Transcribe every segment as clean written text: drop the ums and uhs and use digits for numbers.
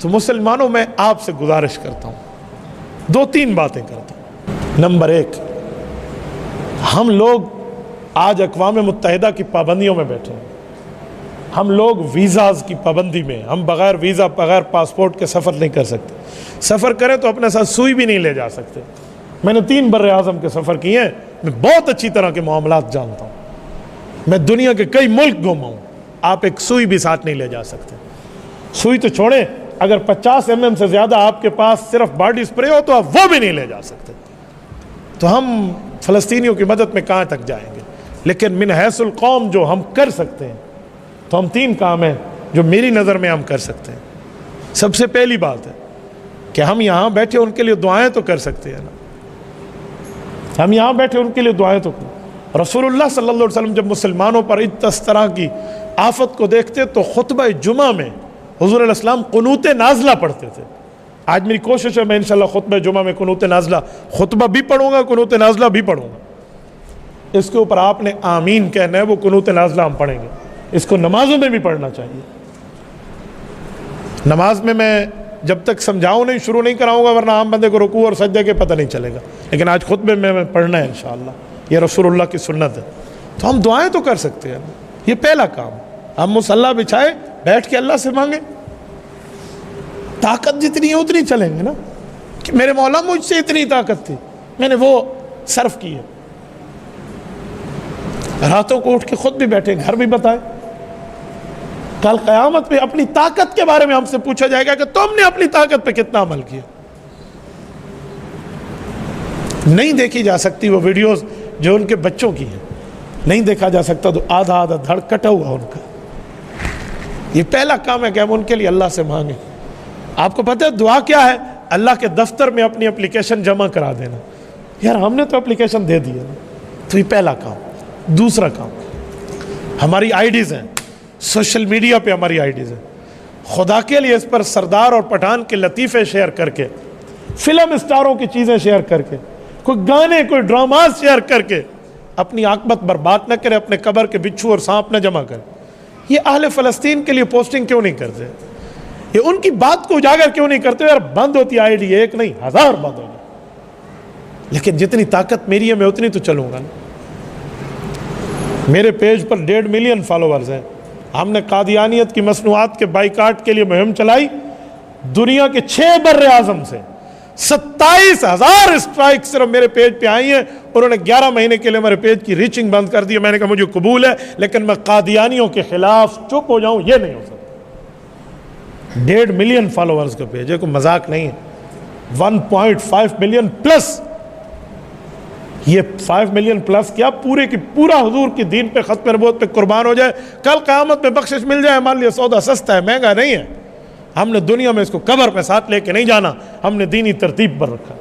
تو مسلمانوں میں آپ سے گزارش کرتا ہوں، 2-3 باتیں کرتا ہوں۔ نمبر 1، ہم لوگ آج اقوام متحدہ کی پابندیوں میں بیٹھے ہیں، ہم لوگ ویزاز کی پابندی میں، ہم بغیر ویزا بغیر پاسپورٹ کے سفر نہیں کر سکتے، سفر کریں تو اپنے ساتھ سوئی بھی نہیں لے جا سکتے۔ میں نے 3 بر اعظم کے سفر کیے ہیں، میں بہت اچھی طرح کے معاملات جانتا ہوں، میں دنیا کے کئی ملک گھوما ہوں، آپ ایک سوئی بھی ساتھ نہیں لے جا سکتے۔ سوئی تو چھوڑیں، اگر 50 mm سے زیادہ آپ کے پاس صرف باڈی اسپرے ہو تو آپ وہ بھی نہیں لے جا سکتے۔ تو ہم فلسطینیوں کی مدد میں کہاں تک جائیں گے؟ لیکن من حیث القوم جو ہم کر سکتے ہیں تو ہم 3 کام ہیں جو میری نظر میں ہم کر سکتے ہیں۔ سب سے پہلی بات ہے کہ ہم یہاں بیٹھے ان کے لیے دعائیں تو کر سکتے ہیں نا، ہم یہاں بیٹھے ان کے لیے دعائیں تو کریں۔ رسول اللہ صلی اللہ علیہ وسلم جب مسلمانوں پر اس طرح کی آفت کو دیکھتے تو خطبہ جمعہ میں حضور علیہ السلام قنوت نازلہ پڑھتے تھے۔ آج میری کوشش ہے میں انشاءاللہ خطبہ جمعہ میں قنوت نازلہ خطبہ بھی پڑھوں گا، قنوت نازلہ بھی پڑھوں گا۔ اس کے اوپر آپ نے آمین کہنا ہے، وہ قنوت نازلہ ہم پڑھیں گے۔ اس کو نمازوں میں بھی پڑھنا چاہیے۔ نماز میں جب تک سمجھاؤں نہیں، شروع نہیں کراؤں گا، ورنہ عام بندے کو رکوع اور سجدے کے پتہ نہیں چلے گا، لیکن آج خطبے میں پڑھنا ہے انشاءاللہ، یہ رسول اللہ کی سنت ہے۔ تو ہم دعائیں تو کر سکتے ہیں، یہ پہلا کام۔ ہم مصلی بچھائے بیٹھ کے اللہ سے مانگیں، طاقت جتنی ہے اتنی چلیں گے نا، کہ میرے مولا مجھ سے اتنی طاقت تھی، میں نے وہ صرف کی ہے۔ راتوں کو اٹھ کے خود بھی بیٹھے، گھر بھی بتائے، کل قیامت پہ اپنی طاقت کے بارے میں ہم سے پوچھا جائے گا کہ تم نے اپنی طاقت پہ کتنا عمل کیا۔ نہیں دیکھی جا سکتی وہ ویڈیوز جو ان کے بچوں کی ہیں، نہیں دیکھا جا سکتا تو آدھا دھڑ کٹا ہوا ان کا۔ یہ پہلا کام ہے کہ ہم ان کے لیے اللہ سے مانگیں۔ آپ کو پتہ ہے دعا کیا ہے؟ اللہ کے دفتر میں اپنی اپلیکیشن جمع کرا دینا۔ یار ہم نے تو اپلیکیشن دے دی ہے، تو یہ پہلا کام۔ دوسرا کام، ہماری آئی ڈیز ہیں، سوشل میڈیا پہ ہماری آئی ڈیز ہیں، خدا کے لیے اس پر سردار اور پٹھان کے لطیفے شیئر کر کے، فلم اسٹاروں کی چیزیں شیئر کر کے، کوئی گانے کوئی ڈراماز شیئر کر کے اپنی عاقبت برباد نہ کرے، اپنے قبر کے بچھو اور سانپ نہ جمع کرے۔ یہ اہل فلسطین کے لیے پوسٹنگ کیوں نہیں کرتے؟ یہ ان کی بات کو اجاگر کیوں نہیں کرتے؟ یار بند ہوتی آئی ڈی، ایک نہیں 1000 بند ہوگی، لیکن جتنی طاقت میری ہے میں اتنی تو چلوں گا نا۔ میرے پیج پر 1.5 ملین فالوورز ہیں۔ ہم نے قادیانیت کی مصنوعات کے بائیکاٹ کے لیے مہم چلائی، دنیا کے 6 بر اعظم سے 27,000 اسٹرائک صرف میرے پیج پہ آئی ہیں۔ انہوں نے 11 مہینے کے لیے ہمارے پیج کی ریچنگ بند کر دی۔ میں نے کہا مجھے قبول ہے، لیکن میں قادیانیوں کے خلاف چپ ہو جاؤں یہ نہیں ہو سکتا۔ 1.5 ملین فالوورز کا پیج ہے، کوئی مذاق نہیں ہے۔ 1.5 ملین پلس، یہ 5 ملین پلس کیا پورے کی پورا حضور کی دین پہ، ختم نبوت پہ قربان ہو جائے، کل قیامت میں بخشش مل جائے۔ ہمارے لیے سودا سستا ہے، مہنگا نہیں ہے۔ ہم نے دنیا میں اس کو قبر پہ ساتھ لے کے نہیں جانا، ہم نے دینی ترتیب پر رکھا۔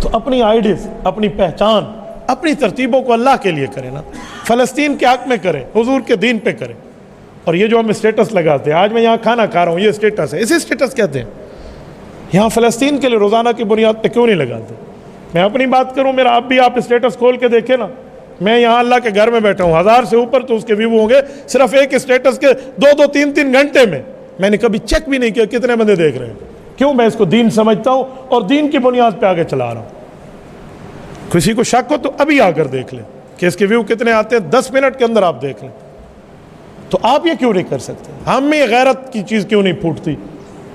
تو اپنی آئیڈیز، اپنی پہچان، اپنی ترتیبوں کو اللہ کے لیے کریں نا، فلسطین کے حق میں کریں، حضور کے دین پہ کریں۔ اور یہ جو ہم اسٹیٹس لگاتے ہیں، آج میں یہاں کھانا کھا رہا ہوں، یہ اسٹیٹس ہے، اسے اسٹیٹس کہتے ہیں۔ یہاں فلسطین کے لیے روزانہ کی بنیاد پہ کیوں نہیں لگاتے؟ میں اپنی بات کروں، میرا اب بھی آپ اسٹیٹس کھول کے دیکھیں نا، میں یہاں اللہ کے گھر میں بیٹھا ہوں، 1000 سے اوپر تو اس کے ویو ہوں گے صرف ایک اسٹیٹس کے 2-2 3-3 گھنٹے میں۔ میں نے کبھی چیک بھی نہیں کیا کتنے بندے دیکھ رہے ہیں۔ کیوں؟ میں اس کو دین سمجھتا ہوں اور دین کی بنیاد پہ آگے چلا رہا ہوں۔ کسی کو شک ہو تو ابھی آ کر دیکھ لیں کہ اس کے ویو کتنے آتے ہیں، 10 منٹ کے اندر آپ دیکھ لیں۔ تو آپ یہ کیوں نہیں کر سکتے؟ ہم میں یہ غیرت کی چیز کیوں نہیں پھوٹتی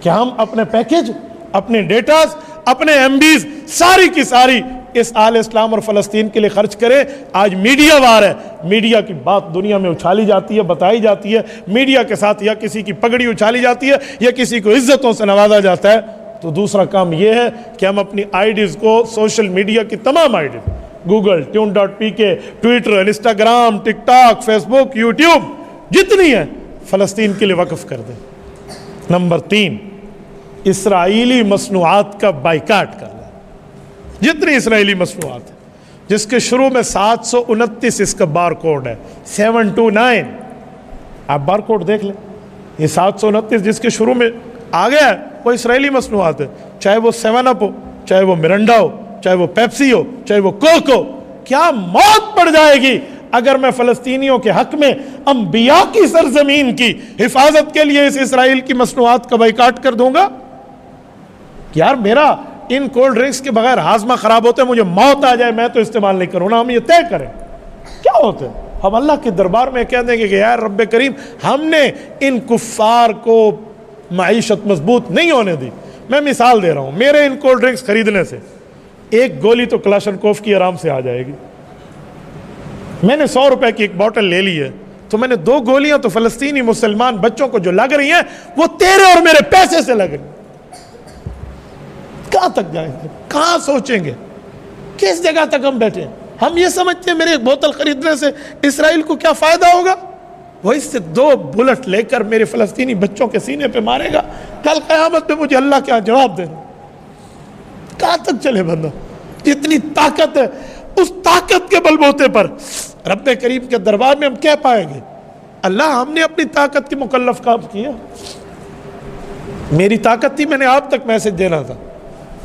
کہ ہم اپنے پیکج، اپنے ڈیٹاز، اپنے ایم بیز ساری کی ساری اس آل اسلام اور فلسطین کے لیے خرچ کریں؟ آج میڈیا وار ہے، میڈیا کی بات دنیا میں اچھالی جاتی ہے، بتائی جاتی ہے، میڈیا کے ساتھ یا کسی کی پگڑی اچھالی جاتی ہے یا کسی کو عزتوں سے نوازا جاتا ہے۔ تو دوسرا کام یہ ہے کہ ہم اپنی آئی ڈیز کو، سوشل میڈیا کی تمام IDs, Google, tune.pk، Twitter, Instagram, TikTok, Facebook, YouTube, جتنی ہے فلسطین کے لیے وقف کر دیں۔ نمبر 3، اسرائیلی مصنوعات کا بائیکاٹ کر لیں۔ جتنی اسرائیلی مصنوعات ہیں جس کے شروع میں 729 اس کا بار کوڈ ہے، 729، آپ بار کوڈ دیکھ لیں، یہ 729 جس کے شروع میں آ گیا ہے وہ اسرائیلی مصنوعات ہے، چاہے وہ 7 اپ ہو، چاہے وہ مرنڈا ہو، چاہے وہ پیپسی ہو، چاہے وہ کوک ہو۔ کیا موت پڑ جائے گی اگر میں فلسطینیوں کے حق میں انبیاء کی سرزمین کی حفاظت کے لیے اس اسرائیل کی مصنوعات کا بائیکاٹ کر دوں گا؟ یار میرا ان کولڈ ڈرنکس کے بغیر ہاضمہ خراب ہوتا ہے، مجھے موت آ جائے میں تو استعمال نہیں کروں نا، ہم یہ طے کریں کیا ہوتا ہے؟ ہم اللہ کے دربار میں کہہ دیں گے کہ یار رب کریم ہم نے ان کفار کو معیشت مضبوط نہیں ہونے دی۔ میں مثال دے رہا ہوں، میرے ان کولڈ ڈرنکس خریدنے سے ایک گولی تو کلاشنکوف کی آرام سے آ جائے گی۔ میں نے 100 روپے کی ایک بوٹل لے لی ہے تو میں نے 2 گولیاں تو فلسطینی مسلمان بچوں کو جو لگ رہی ہیں وہ تیرے اور میرے پیسے سے لگ رہی ہیں۔ کہاں تک جائیں گے؟ کہاں سوچیں گے؟ کس جگہ تک ہم بیٹھے ہیں؟ ہم یہ سمجھتے ہیں میرے ایک بوتل خریدنے سے اسرائیل کو کیا فائدہ ہوگا؟ وہ اس سے 2 بلٹ لے کر میرے فلسطینی بچوں کے سینے پہ مارے گا، کل قیامت میں مجھے اللہ کیا جواب دینا؟ کہاں تک چلے بندہ؟ جتنی طاقت ہے اس طاقت کے بل بوتے پر رب کریم کے دربار میں ہم کہہ پائیں گے اللہ ہم نے اپنی طاقت کی مکلف کام کیا۔ میری طاقت تھی میں نے آپ تک میسج دینا تھا،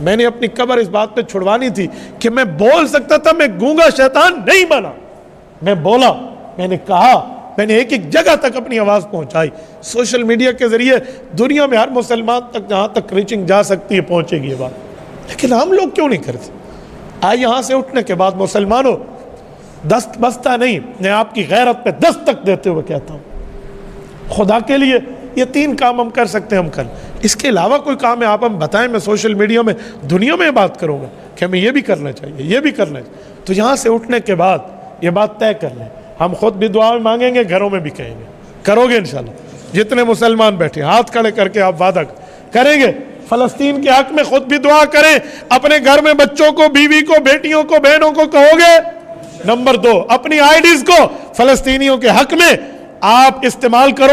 میں نے اپنی قبر اس بات پہ چھڑوانی تھی کہ میں بول سکتا تھا، میں گونگا شیطان نہیں بنا، میں بولا، میں نے کہا، میں نے ایک جگہ تک اپنی آواز پہنچائی۔ سوشل میڈیا کے ذریعے دنیا میں ہر مسلمان تک جہاں تک ریچنگ جا سکتی ہے پہنچے گی یہ بات، لیکن ہم لوگ کیوں نہیں کرتے؟ آج یہاں سے اٹھنے کے بعد مسلمانوں دست بستہ نہیں، میں آپ کی غیرت پہ دستک دیتے ہوئے کہتا ہوں خدا کے لیے یہ 3 کام ہم کر سکتے ہیں، ہم کر، اس کے علاوہ کوئی کام ہے آپ ہم بتائیں، میں سوشل میڈیا میں دنیا میں بات کروں گا کہ ہمیں یہ بھی کرنا چاہیے، یہ بھی کرنا چاہیے۔ تو یہاں سے اٹھنے کے بعد یہ بات طے کر لیں، ہم خود بھی دعا میں مانگیں گے، گھروں میں بھی کہیں گے، کرو گے انشاءاللہ؟ جتنے مسلمان بیٹھے ہاتھ کھڑے کر کے آپ وعدہ کریں گے فلسطین کے حق میں خود بھی دعا کریں، اپنے گھر میں بچوں کو، بیوی کو، بیٹیوں کو، بہنوں کو کہو گے؟ نمبر 2 اپنی آئی ڈیز کو فلسطینیوں کے حق میں آپ استعمال کرو۔